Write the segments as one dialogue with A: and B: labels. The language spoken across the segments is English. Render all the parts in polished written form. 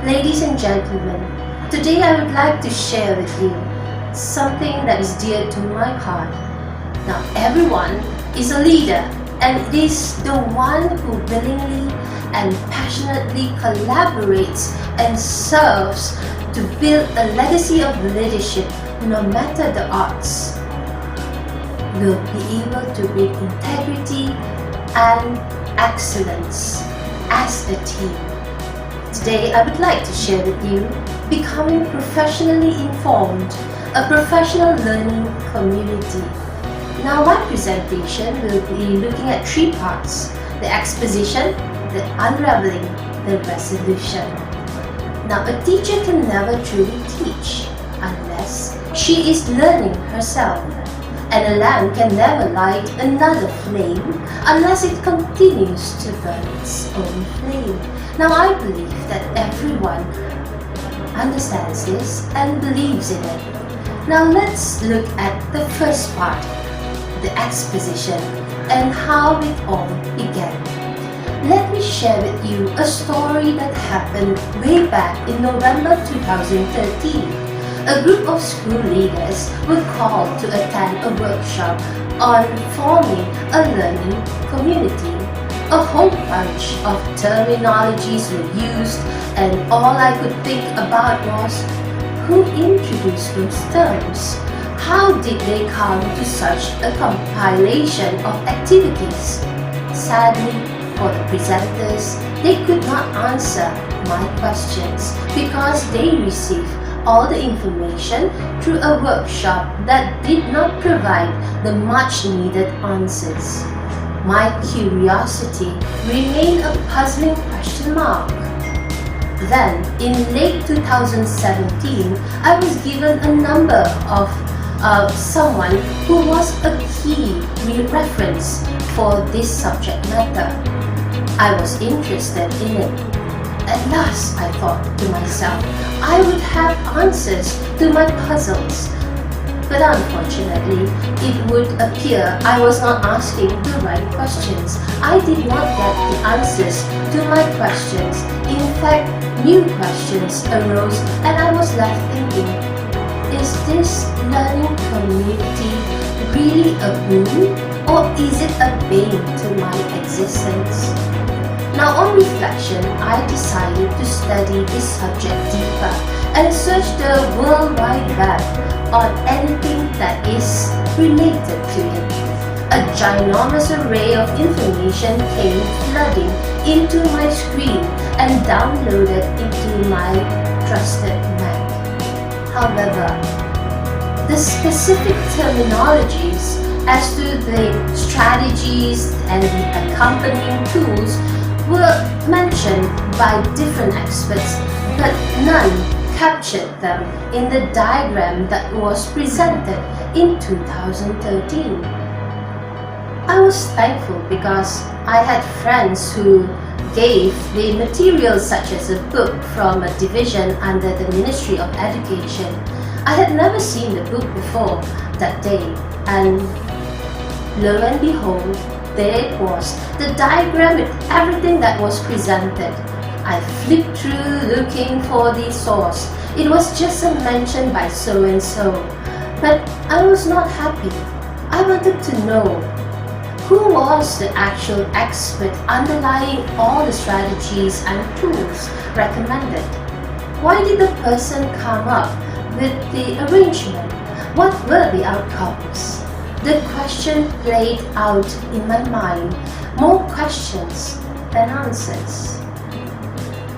A: Ladies and gentlemen, today I would like to share with you something that is dear to my heart. Now, everyone is a leader, and it is the one who willingly and passionately collaborates and serves to build a legacy of leadership no matter the odds. Will be able to bring integrity and excellence as a team. Today, I would like to share with you becoming professionally informed, a professional learning community. Now, my presentation will be looking at three parts: the exposition, the unraveling, the resolution. Now, a teacher can never truly teach unless she is learning herself. And a lamp can never light another flame unless it continues to burn its own flame. Now, I believe that everyone understands this and believes in it. Now, let's look at the first part, the exposition, and how it all began. Let me share with you a story that happened way back in November 2013. A group of school leaders were called to attend a workshop on forming a learning community. A whole bunch of terminologies were used, and all I could think about was, who introduced those terms? How did they come to such a compilation of activities? Sadly, for the presenters, they could not answer my questions because they received all the information through a workshop that did not provide the much needed answers. My curiosity remained a puzzling question mark. Then, in late 2017, I was given a number of someone who was a key reference for this subject matter. I was interested in it. At last, I thought to myself, I would have answers to my puzzles. But unfortunately, it would appear I was not asking the right questions. I did not get the answers to my questions. In fact, new questions arose, and I was left thinking, is this learning community really a boon, or is it a bane to my existence? Now, on reflection, I decided to study this subject deeper and search the World Wide Web on anything that is related to it. A ginormous array of information came flooding into my screen and downloaded into my trusted Mac. However, the specific terminologies as to the strategies and the accompanying tools were mentioned by different experts, but none captured them in the diagram that was presented in 2013. I was thankful because I had friends who gave the materials such as a book from a division under the Ministry of Education. I had never seen the book before that day, and lo and behold, there it was, the diagram with everything that was presented. I flipped through looking for the source. It was just a mention by so-and-so. But I was not happy. I wanted to know, who was the actual expert underlying all the strategies and tools recommended? Why did the person come up with the arrangement? What were the outcomes? The question played out in my mind, more questions than answers.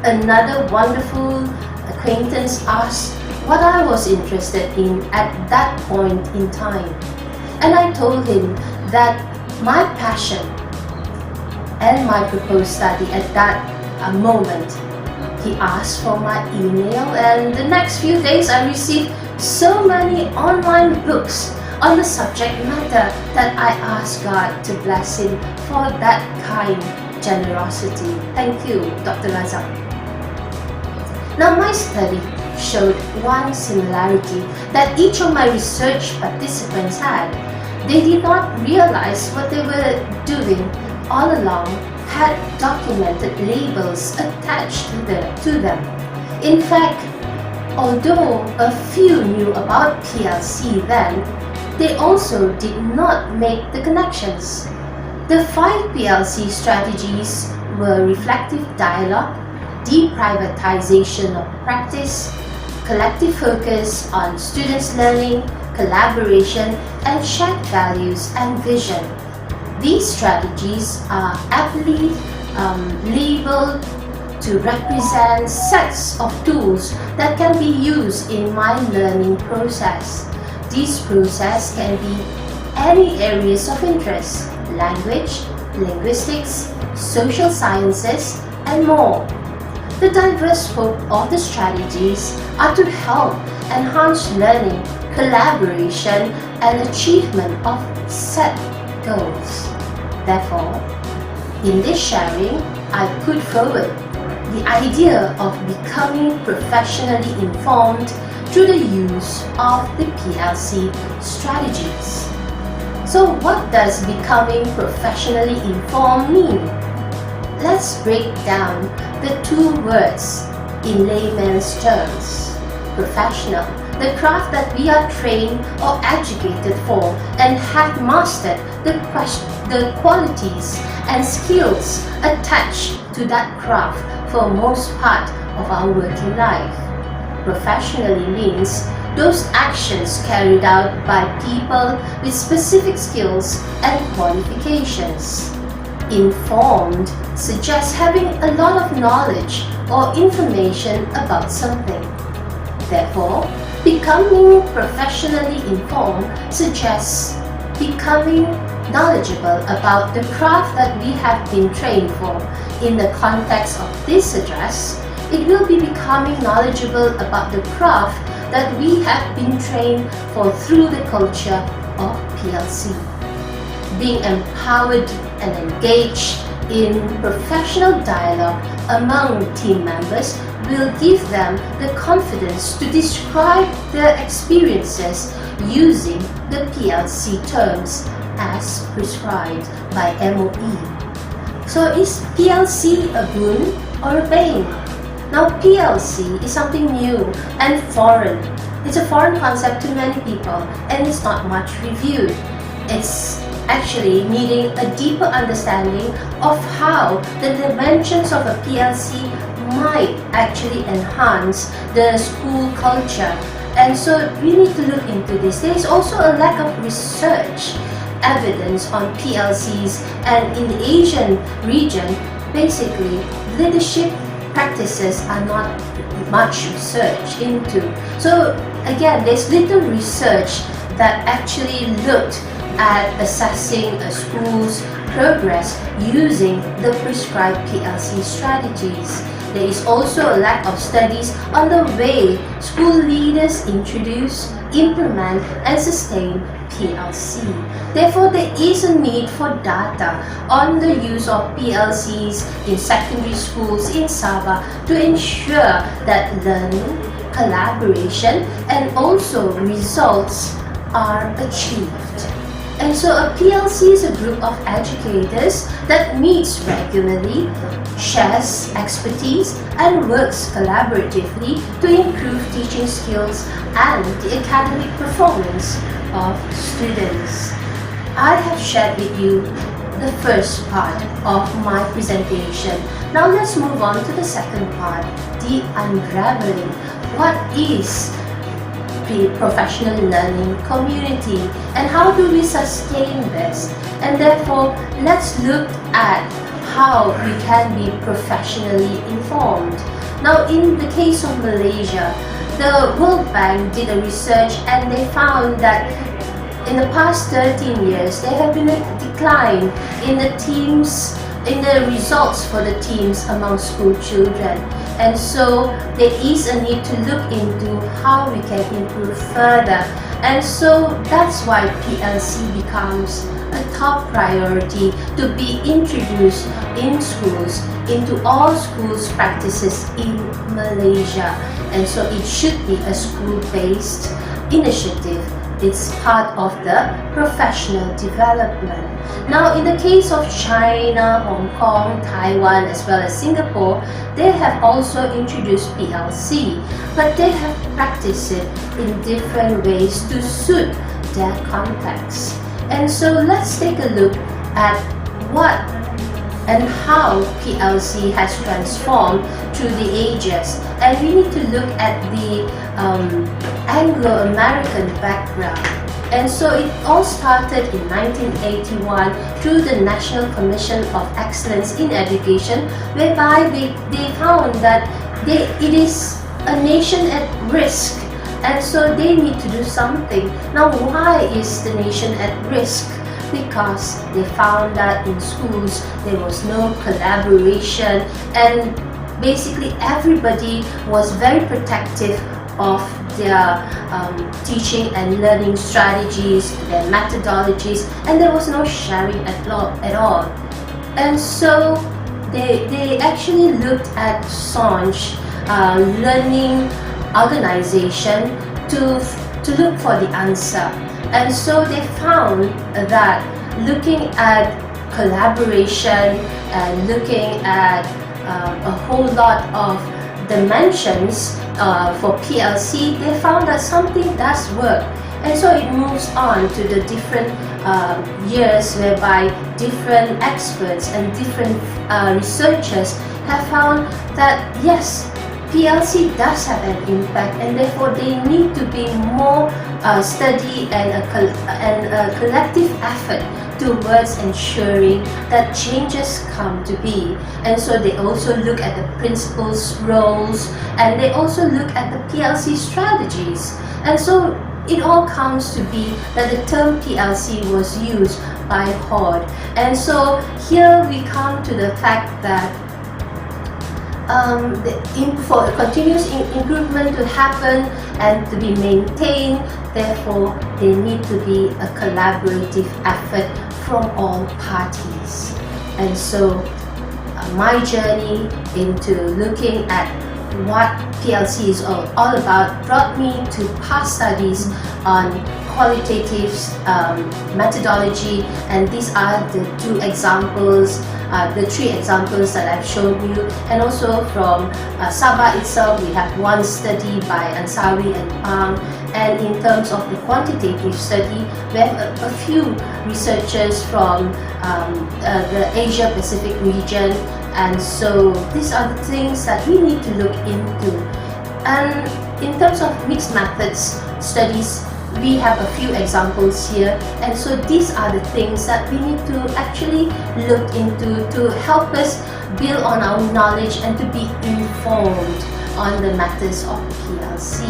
A: Another wonderful acquaintance asked what I was interested in at that point in time. And I told him that my passion and my proposed study at that moment. He asked for my email, and the next few days I received so many online books on the subject matter that I asked God to bless him for that kind generosity. Thank you, Dr. Razak. Now, my study showed one similarity that each of my research participants had. They did not realize what they were doing all along had documented labels attached to them. In fact, although a few knew about PLC then, they also did not make the connections. The 5 PLC strategies were reflective dialogue, deprivatization of practice, collective focus on students' learning, collaboration, and shared values and vision. These strategies are aptly labeled to represent sets of tools that can be used in my learning process. This process can be any areas of interest: language, linguistics, social sciences, and more. The diverse scope of the strategies are to help enhance learning, collaboration, and achievement of set goals. Therefore, in this sharing, I put forward the idea of becoming professionally informed through the use of the PLC strategies. So what does becoming professionally informed mean? Let's break down the 2 words in layman's terms. Professional, the craft that we are trained or educated for and have mastered the qualities and skills attached to that craft for most part of our working life. Professionally means those actions carried out by people with specific skills and qualifications. Informed suggests having a lot of knowledge or information about something. Therefore, becoming professionally informed suggests becoming knowledgeable about the craft that we have been trained for. In the context of this address, it will be becoming knowledgeable about the craft that we have been trained for through the culture of PLC. Being empowered and engaged in professional dialogue among team members will give them the confidence to describe their experiences using the PLC terms as prescribed by MOE. So is PLC a boon or a bane? Now PLC is something new and foreign. It's a foreign concept to many people and it's not much reviewed. It's actually needing a deeper understanding of how the dimensions of a PLC might actually enhance the school culture. And so we need to look into this. There is also a lack of research evidence on PLCs, and in the Asian region, basically leadership practices are not much research into. So again, there's little research that actually looked at assessing a school's progress using the prescribed PLC strategies. There is also a lack of studies on the way school leaders introduce, implement, and sustain PLC. Therefore, there is a need for data on the use of PLCs in secondary schools in Sabah to ensure that learning, collaboration, and also results are achieved. And so a PLC is a group of educators that meets regularly, shares expertise, and works collaboratively to improve teaching skills and the academic performance of students. I have shared with you the first part of my presentation. Now let's move on to the second part, the unraveling. What is professional learning community and how do we sustain this? And therefore, let's look at how we can be professionally informed. Now, in the case of Malaysia, the World Bank did a research and they found that in the past 13 years, there have been a decline in the results for the teams among school children. And so there is a need to look into how we can improve further. And so that's why PLC becomes a top priority to be introduced in schools, into all schools practices in Malaysia. And so it should be a school-based initiative it's part of the professional development. Now, in the case of China, Hong Kong, Taiwan, as well as Singapore, they have also introduced PLC, but they have practiced it in different ways to suit their context. And so let's take a look at what and how PLC has transformed through the ages. And we need to look at the Anglo-American background. And so it all started in 1981 through the National Commission of Excellence in Education, whereby they found that it is a nation at risk, and so they need to do something. Now, why is the nation at risk? Because they found that in schools there was no collaboration, and basically everybody was very protective of their teaching and learning strategies, their methodologies, and there was no sharing at all. And so they actually looked at SONJ, learning organization, to look for the answer. And so they found that looking at collaboration and looking at a whole lot of dimensions for PLC, they found that something does work. And so it moves on to the different years whereby different experts and different researchers have found that yes, PLC does have an impact, and therefore they need to be more study and a collective effort towards ensuring that changes come to be. And so they also look at the principals' roles, and they also look at the PLC strategies. And so it all comes to be that the term PLC was used by Hord. And so here we come to the fact that for continuous improvement to happen and to be maintained, therefore there need to be a collaborative effort from all parties. And so my journey into looking at what PLC is all about brought me to past studies on qualitative methodology, and these are the three examples that I've shown you. And also from SABAH itself, we have one study by Ansari and Pang. And in terms of the quantitative study, we have a few researchers from the Asia Pacific region. And so these are the things that we need to look into. And in terms of mixed methods studies, we have a few examples here, and so these are the things that we need to actually look into to help us build on our knowledge and to be informed on the matters of PLC.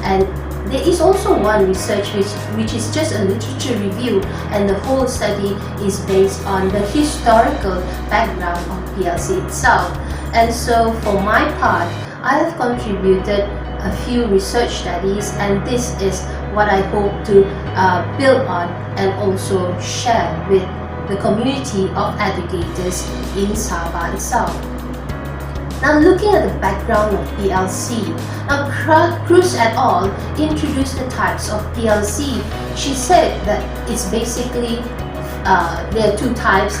A: And there is also one research which is just a literature review, and the whole study is based on the historical background of PLC itself. And so for my part, I have contributed a few research studies, and this is what I hope to build on and also share with the community of educators in SABAH itself. Now, looking at the background of PLC, now Cruz et al. Introduced the types of PLC. She said that it's basically there are two types.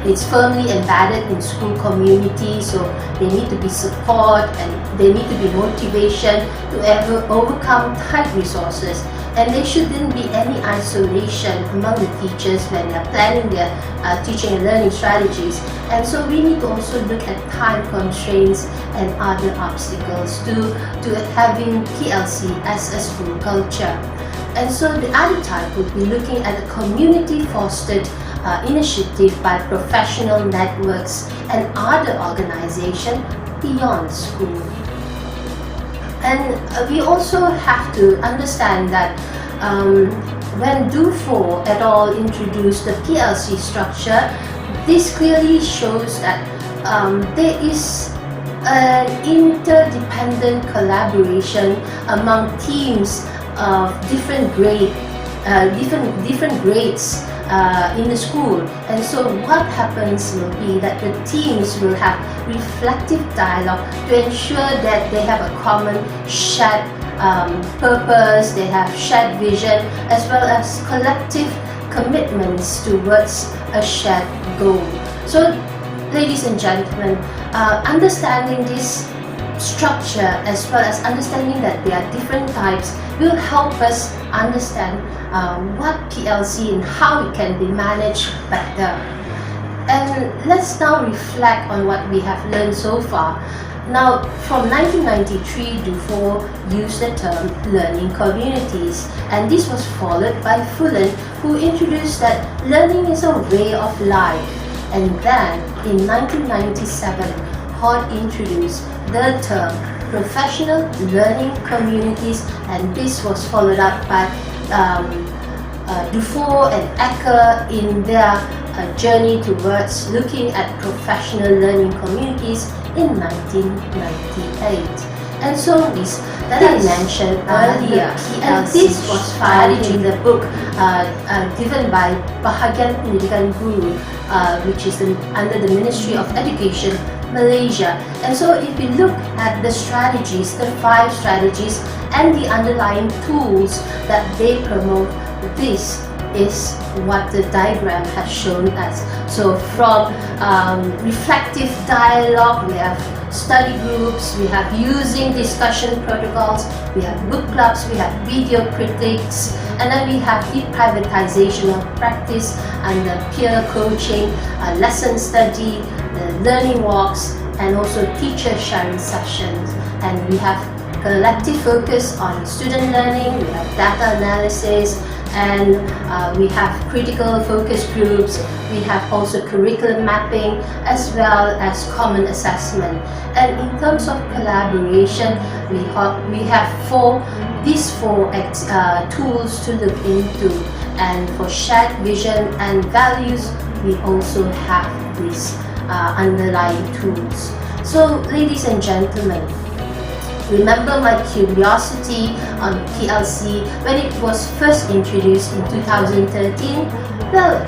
A: It's firmly embedded in school community, so they need to be support and they need to be motivation to overcome tight resources. And there shouldn't be any isolation among the teachers when they're planning their teaching and learning strategies. And so we need to also look at time constraints and other obstacles to having PLC as a school culture. And so the other type would be looking at a community-fostered initiative by professional networks and other organizations beyond school. And we also have to understand that when Dufour et al. Introduced the PLC structure, this clearly shows that there is an interdependent collaboration among teams of different grades in the school. And so what happens will be that the teams will have reflective dialogue to ensure that they have a common shared purpose, they have shared vision, as well as collective commitments towards a shared goal. So, ladies and gentlemen, understanding this structure as well as understanding that there are different types will help us understand what PLC and how it can be managed better. And let's now reflect on what we have learned so far. Now, from 1993, Dufour used the term learning communities, and this was followed by Fullen, who introduced that learning is a way of life. And then, in 1997, Hort introduced the term professional learning communities, and this was followed up by Dufour and Ecker in their journey towards looking at professional learning communities in 1998. And so this that I mentioned earlier, and this was found in the book given by Bahagian Pendidikan Guru, which is under the Ministry of Education, Malaysia. And so if we look at the strategies, the 5 strategies and the underlying tools that they promote, this is what the diagram has shown us. So from reflective dialogue, we have study groups, we have using discussion protocols, we have book clubs, we have video critics, and then we have deprivatization of practice and peer coaching, lesson study, learning walks, and also teacher sharing sessions. And we have collective focus on student learning, we have data analysis, and we have critical focus groups, we have also curriculum mapping, as well as common assessment. And in terms of collaboration, we have these four tools to look into. And for shared vision and values, we also have these underlying tools. So, ladies and gentlemen, remember my curiosity on PLC when it was first introduced in 2013? Well,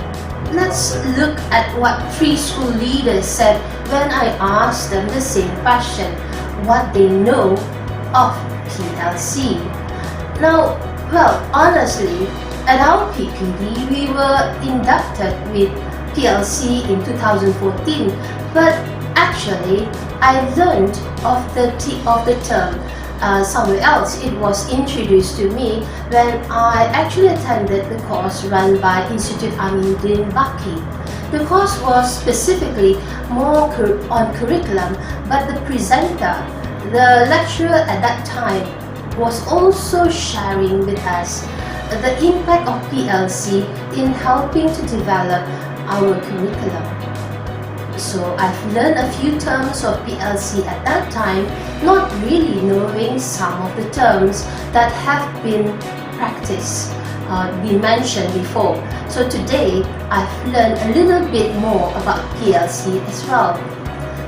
A: let's look at what 3 school leaders said when I asked them the same question, what they know of PLC. Now, well, honestly, at our PPD, we were inducted with PLC in 2014, but actually, I learned of the term somewhere else. It was introduced to me when I actually attended the course run by Institute Aminuddin Baki. The course was specifically more on curriculum, but the presenter, the lecturer at that time, was also sharing with us the impact of PLC in helping to develop our curriculum. So I've learned a few terms of PLC at that time, not really knowing some of the terms that have been practiced, been mentioned before. So today, I've learned a little bit more about PLC as well.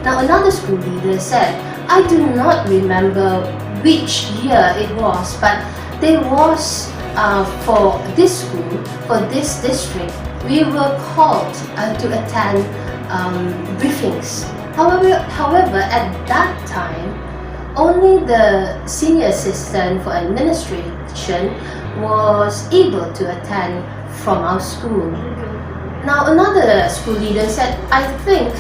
A: Now another school leader said, I do not remember which year it was, but there was, for this school, for this district, we were called to attend briefings. However, at that time, only the senior assistant for administration was able to attend from our school. Now, another school leader said, I think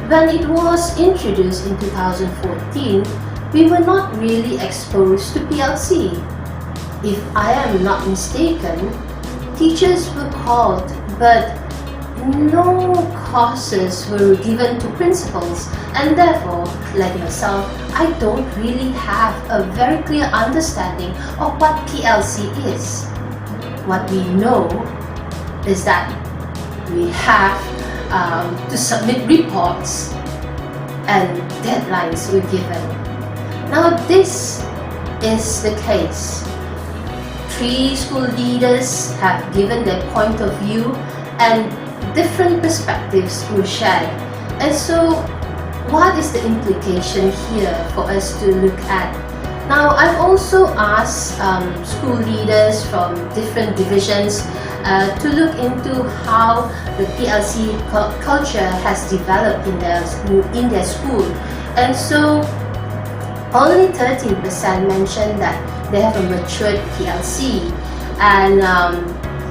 A: when it was introduced in 2014, we were not really exposed to PLC. If I am not mistaken, teachers were called, but no courses were given to principals, and therefore, like myself, I don't really have a very clear understanding of what PLC is. What we know is that we have to submit reports and deadlines were given. Now this is the case. 3 school leaders have given their point of view and different perspectives were shared. And so, what is the implication here for us to look at? Now, I've also asked school leaders from different divisions to look into how the PLC culture has developed in their school. And so, only 13% mentioned that they have a matured PLC, and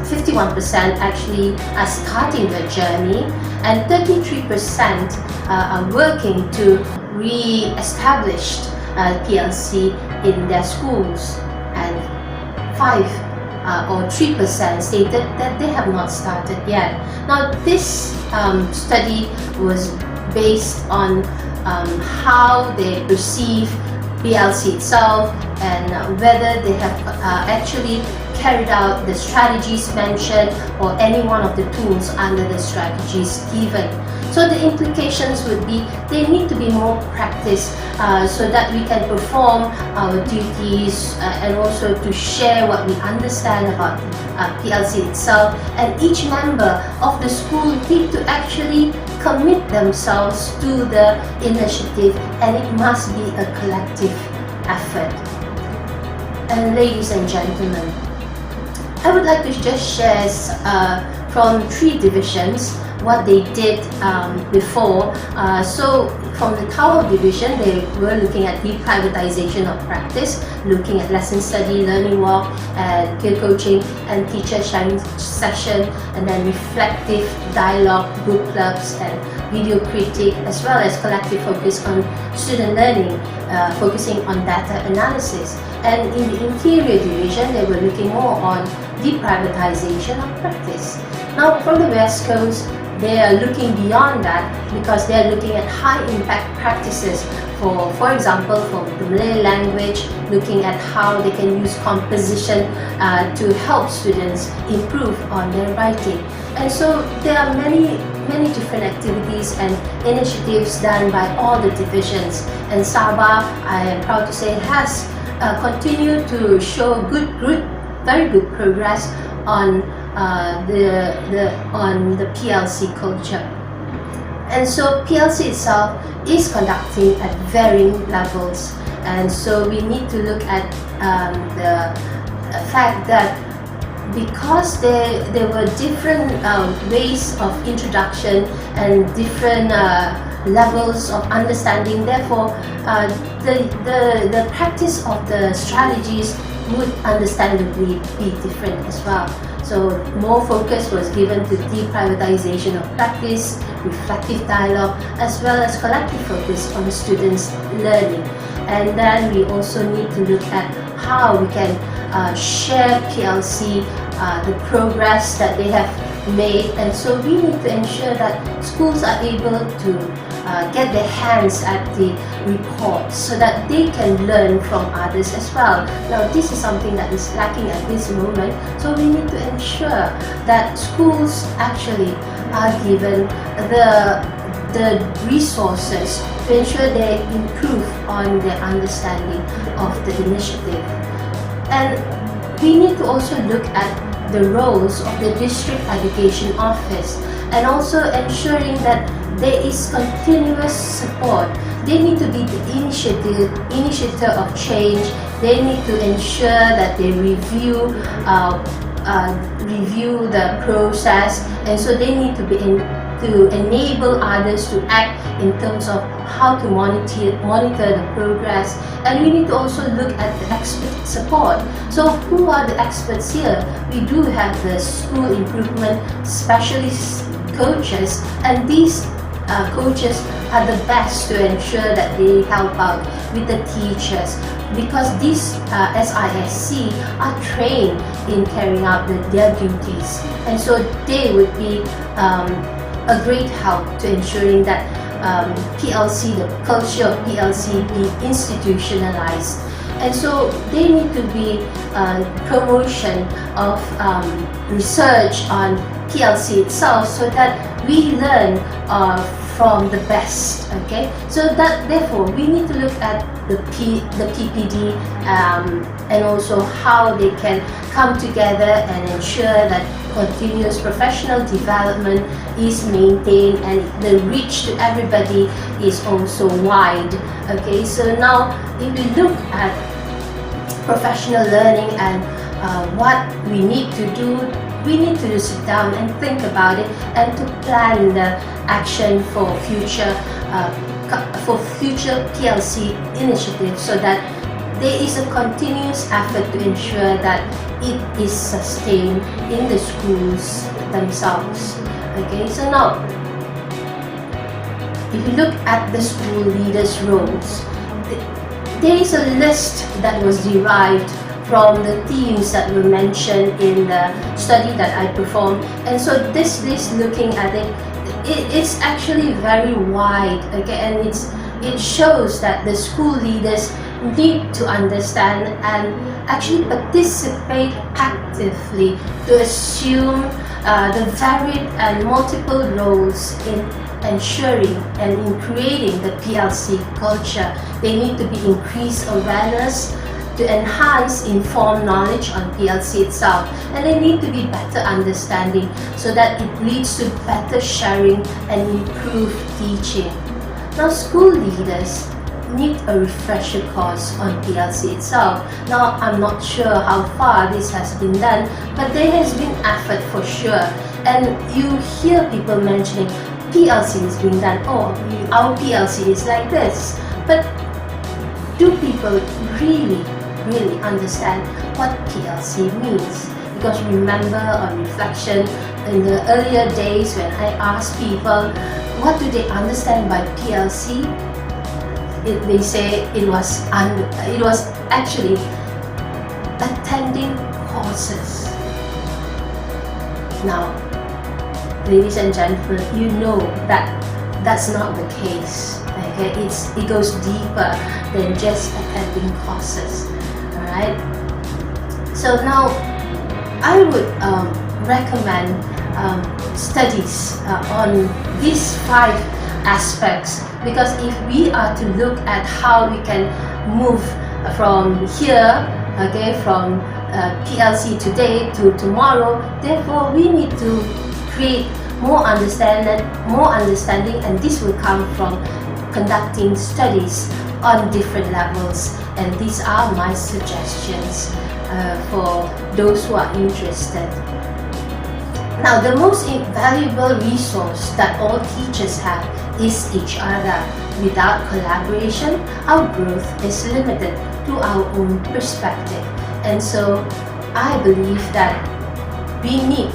A: 51% actually are starting their journey, and 33% are working to re-establish PLC in their schools, and 3% stated that they have not started yet. Now this study was based on how they perceive PLC itself, and whether they have actually carried out the strategies mentioned or any one of the tools under the strategies given. So the implications would be they need to be more practiced so that we can perform our duties and also to share what we understand about PLC itself, and each member of the school need to actually commit themselves to the initiative, and it must be a collective effort. And ladies and gentlemen, I would like to just share from 3 divisions what they did before. So from the Tower division, they were looking at deprivatization of practice, looking at lesson study, learning walk, and peer coaching, and teacher sharing session, and then reflective dialogue, book clubs, and video critique, as well as collective focus on student learning, focusing on data analysis. And in the interior division, they were looking more on deprivatization of practice. Now from the West Coast, they are looking beyond that, because they are looking at high impact practices for example, for the Malay language, looking at how they can use composition to help students improve on their writing. And so there are many different activities and initiatives done by all the divisions, and SABAH, I am proud to say, has continued to show very good progress on the PLC culture. And so PLC itself is conducting at varying levels, and so we need to look at the fact that because there were different ways of introduction and different levels of understanding, therefore the practice of the strategies would understandably be different as well. So more focus was given to deprivatization of practice, reflective dialogue, as well as collective focus on students' learning. And then we also need to look at how we can share PLC, the progress that they have made, and so we need to ensure that schools are able to get their hands at the reports so that they can learn from others as well. Now this is something that is lacking at this moment, so we need to ensure that schools actually are given the resources to ensure they improve on their understanding of the initiative. And we need to also look at the roles of the district education office, and also ensuring that there is continuous support. They need to be the initiator of change. They need to ensure that they review the process, and so they need to enable others to act in terms of how to monitor the progress. And we need to also look at the expert support. So who are the experts here? We do have the school improvement specialist coaches, and these coaches are the best to ensure that they help out with the teachers, because these SISC are trained in carrying out their duties, and so they would be a great help to ensuring that PLC, the culture of PLC, be institutionalized. And so they need to be promotion of research on PLC itself, so that we learn from the best. Okay, so that therefore we need to look at the PPD and also how they can come together and ensure that continuous professional development is maintained and the reach to everybody is also wide. Okay, so now if we look at professional learning and what we need to do, we need to sit down and think about it, and to plan the action for future PLC initiatives, so that there is a continuous effort to ensure that it is sustained in the schools themselves. Okay, so now, if you look at the school leaders' roles, there is a list that was derived from the themes that were mentioned in the study that I performed. And so this list, looking at it, it's actually very wide, okay, and it shows that the school leaders need to understand and actually participate actively to assume the varied and multiple roles in ensuring and in creating the PLC culture. They need to be increased awareness to enhance informed knowledge on PLC itself, and they need to be better understanding so that it leads to better sharing and improved teaching. Now, school leaders need a refresher course on PLC itself. Now, I'm not sure how far this has been done, but there has been effort for sure. And you hear people mentioning PLC is being done, oh, our PLC is like this. But do people really understand what PLC means? Because remember, on reflection, in the earlier days when I asked people, what do they understand by PLC? They say it was actually attending courses. Now, ladies and gentlemen, you know that that's not the case. Okay, it goes deeper than just attending courses. All right. So now, I would recommend studies on these 5 aspects, because if we are to look at how we can move from here, okay, from PLC today to tomorrow, therefore we need to create more understanding, and this will come from conducting studies on different levels. And these are my suggestions for those who are interested. Now, the most invaluable resource that all teachers have is each other. Without collaboration, our growth is limited to our own perspective. And so, I believe that we need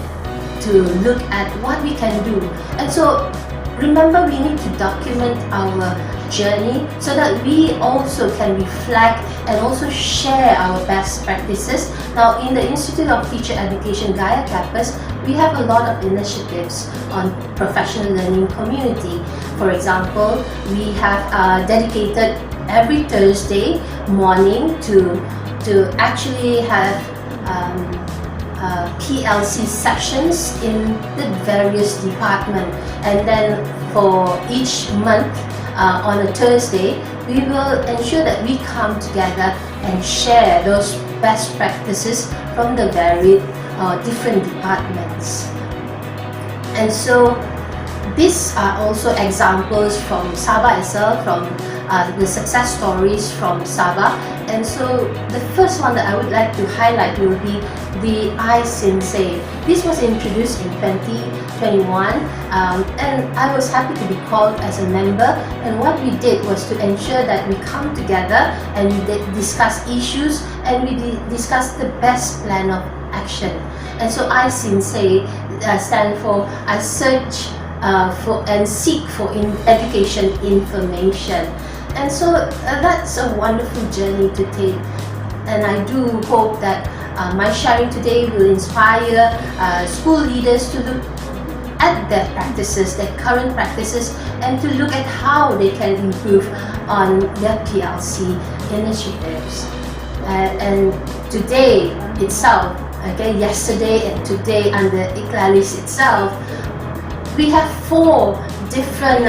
A: to look at what we can do. And so, remember, we need to document our journey so that we also can reflect and also share our best practices. Now, in the Institute of Teacher Education GAYA campus, we have a lot of initiatives on professional learning community. For example, we have dedicated every Thursday morning to actually have PLC sessions in the various departments, and then for each month on a Thursday, we will ensure that we come together and share those best practices from the varied different departments. And so these are also examples from SABAH itself, from the success stories from SABAH. And so the first one that I would like to highlight will be the I-Sensei. This was introduced in 2021, and I was happy to be called as a member. And what we did was to ensure that we come together and we discuss issues, and we discuss the best plan of action. And so I-Sensei stand for I search for and seek for education information. And so that's a wonderful journey to take, and I do hope that my sharing today will inspire school leaders to look at their practices, their current practices, and to look at how they can improve on their PLC initiatives. And today itself, okay, yesterday and today under ICLALIS itself, we have 4 different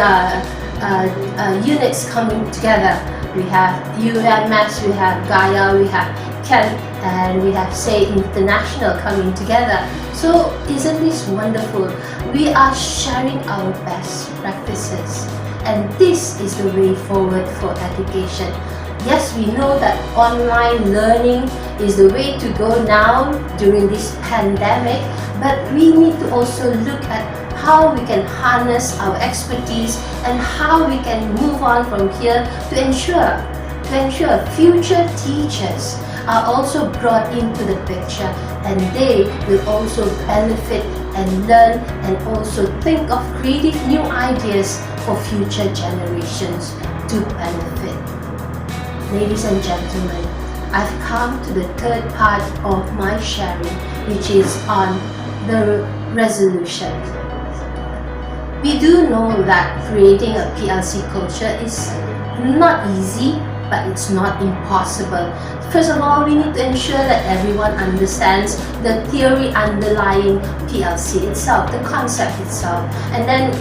A: units coming together. We have UMS, we have GAYA, we have Kent, and we have SAY International coming together. So isn't this wonderful? We are sharing our best practices, and this is the way forward for education. Yes, we know that online learning is the way to go now during this pandemic, but we need to also look at how we can harness our expertise and how we can move on from here to ensure to ensure future teachers are also brought into the picture, and they will also benefit and learn and also think of creative new ideas for future generations to benefit. Ladies and gentlemen, I've come to the third part of my sharing, which is on the resolution. We do know that creating a PLC culture is not easy, but it's not impossible. First of all, we need to ensure that everyone understands the theory underlying PLC itself, the concept itself. And then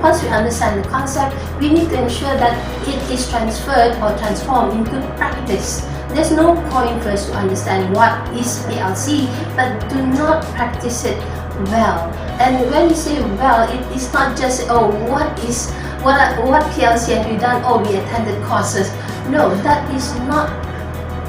A: once we understand the concept, we need to ensure that it is transferred or transformed into practice. There's no point for us to understand what is PLC, but do not practice it well. And when you say well, it is not just, oh, what PLC have you done? Oh, we attended courses. No, that is not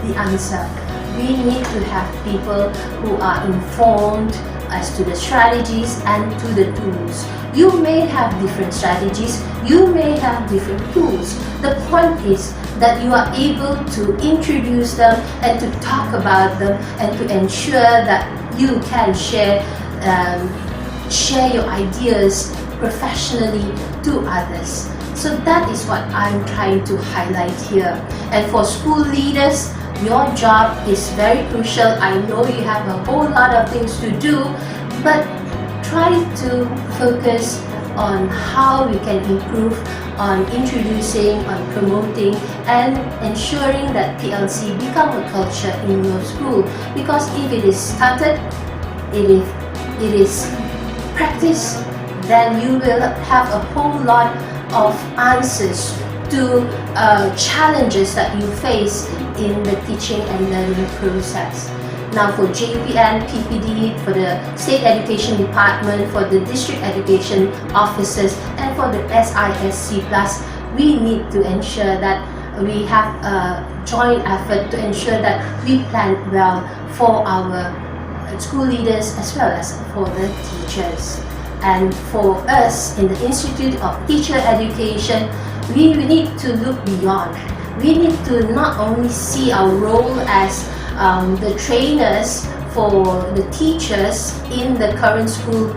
A: the answer. We need to have people who are informed as to the strategies and to the tools. You may have different strategies, you may have different tools. The point is that you are able to introduce them and to talk about them and to ensure that you can share your ideas professionally to others. So that is what I'm trying to highlight here. And for school leaders, your job is very crucial. I know you have a whole lot of things to do, but try to focus on how we can improve on introducing, on promoting, and ensuring that PLC become a culture in your school. Because if it is started, it is practiced, then you will have a whole lot of answers to challenges that you face in the teaching and learning process. Now for JPN, PPD, for the State Education Department, for the District Education Officers, and for the SISC+, we need to ensure that we have a joint effort to ensure that we plan well for our school leaders as well as for the teachers. And for us in the Institute of Teacher Education, we need to look beyond. We need to not only see our role as the trainers for the teachers in the current school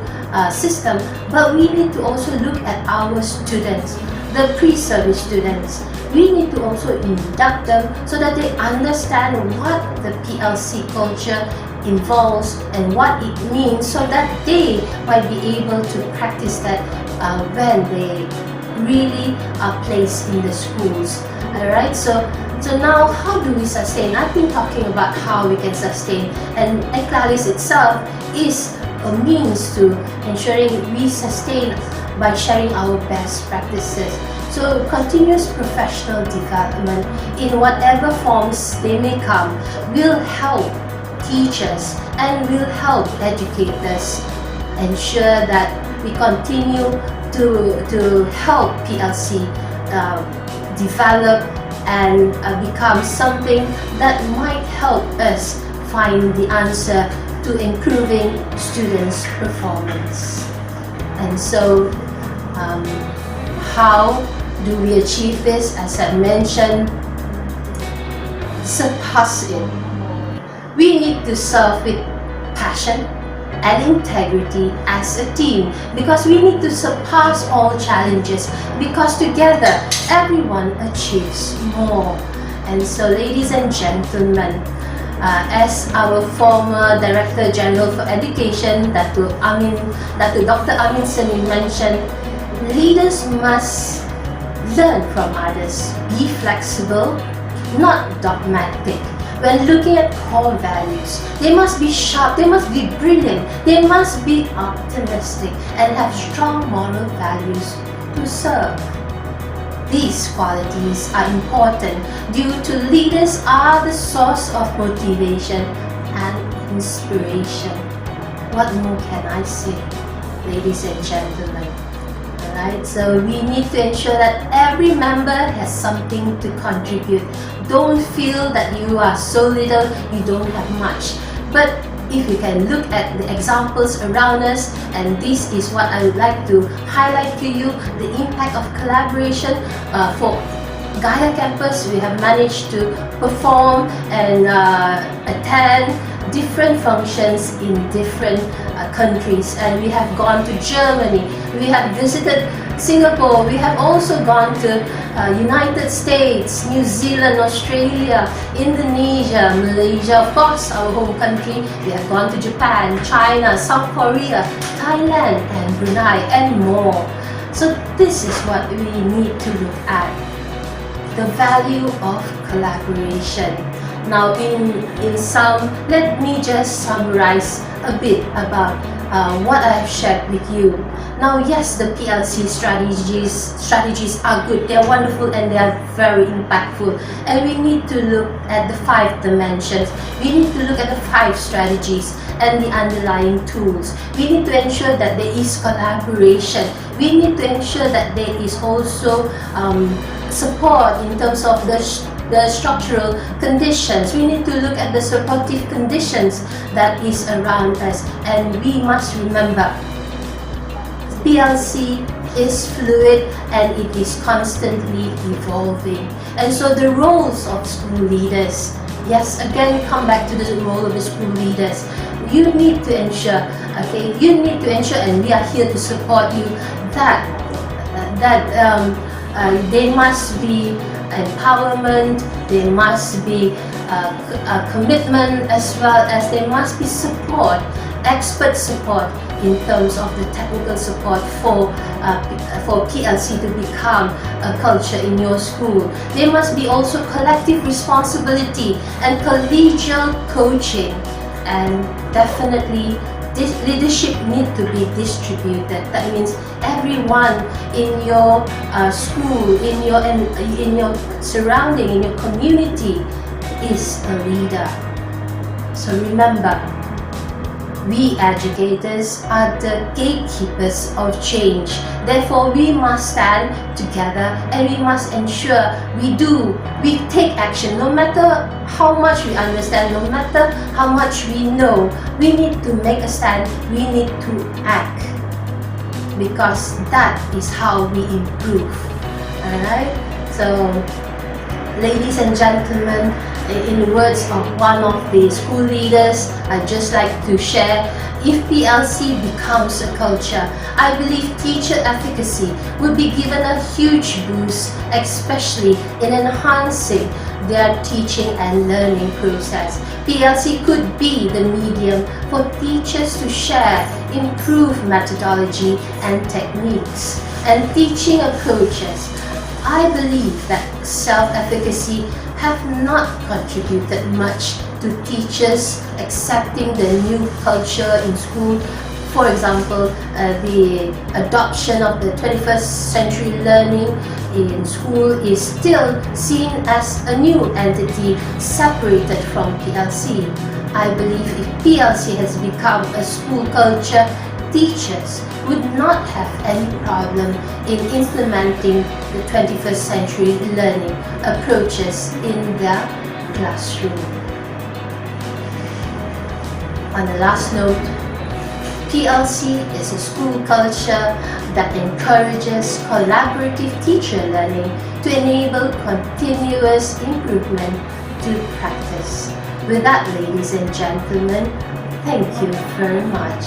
A: system, but we need to also look at our students, the pre-service students. We need to also induct them so that they understand what the PLC culture involves and what it means, so that they might be able to practice that when they really are placed in the schools. Alright, so now how do we sustain? I've been talking about how we can sustain, and ICLALIS itself is a means to ensuring we sustain by sharing our best practices. So continuous professional development in whatever forms they may come will help teachers and will help educators ensure that we continue to help PLC develop and become something that might help us find the answer to improving students' performance. And so how do we achieve this? As I mentioned, surpass it. We need to serve with passion and integrity as a team, because we need to surpass all challenges, because together everyone achieves more. And so, ladies and gentlemen, as our former Director General for Education, Dr. Amin Seni mentioned, leaders must learn from others, be flexible, not dogmatic. When looking at core values, they must be sharp, they must be brilliant, they must be optimistic and have strong moral values to serve. These qualities are important due to leaders are the source of motivation and inspiration. What more can I say, ladies and gentlemen? Alright, so we need to ensure that every member has something to contribute. Don't feel that you are so little, you don't have much. But if you can look at the examples around us, and this is what I would like to highlight to you, the impact of collaboration for GAYA campus, we have managed to perform and attend different functions in different countries, and we have gone to Germany, we have visited Singapore, we have also gone to United States, New Zealand, Australia, Indonesia, Malaysia, of course our home country. We have gone to Japan, China, South Korea, Thailand and Brunei and more. So this is what we need to look at, the value of collaboration. Now in sum, let me just summarize a bit about what I have shared with you. Now yes, the PLC strategies are good, they are wonderful and they are very impactful, and we need to look at the 5 dimensions. We need to look at the 5 strategies and the underlying tools. We need to ensure that there is collaboration. We need to ensure that there is also support in terms of the structural conditions. We need to look at the supportive conditions that is around us, and we must remember PLC is fluid and it is constantly evolving. And so the roles of school leaders, yes, again we come back to the role of the school leaders. You need to ensure, okay, you need to ensure, and we are here to support you, that there must be empowerment, there must be a commitment, as well as there must be support, expert support in terms of the technical support for PLC to become a culture in your school. There must be also collective responsibility and collegial coaching, and definitely this leadership need to be distributed. That means everyone in your school, in your surrounding, in your community is a leader. So remember, we educators are the gatekeepers of change. Therefore, we must stand together and we must ensure we take action. No matter how much we understand, no matter how much we know, we need to make a stand, we need to act. Because that is how we improve. Alright? So, ladies and gentlemen, in the words of one of the school leaders, I'd just like to share, if PLC becomes a culture, I believe teacher efficacy would be given a huge boost, especially in enhancing their teaching and learning process. PLC could be the medium for teachers to share improved methodology and techniques and teaching approaches. I believe that self-efficacy have not contributed much to teachers accepting the new culture in school. For example, the adoption of the 21st century learning in school is still seen as a new entity separated from PLC. I believe if PLC has become a school culture, teachers would not have any problem in implementing the 21st century learning approaches in their classroom. On the last note, PLC is a school culture that encourages collaborative teacher learning to enable continuous improvement to practice. With that, ladies and gentlemen, thank you very much.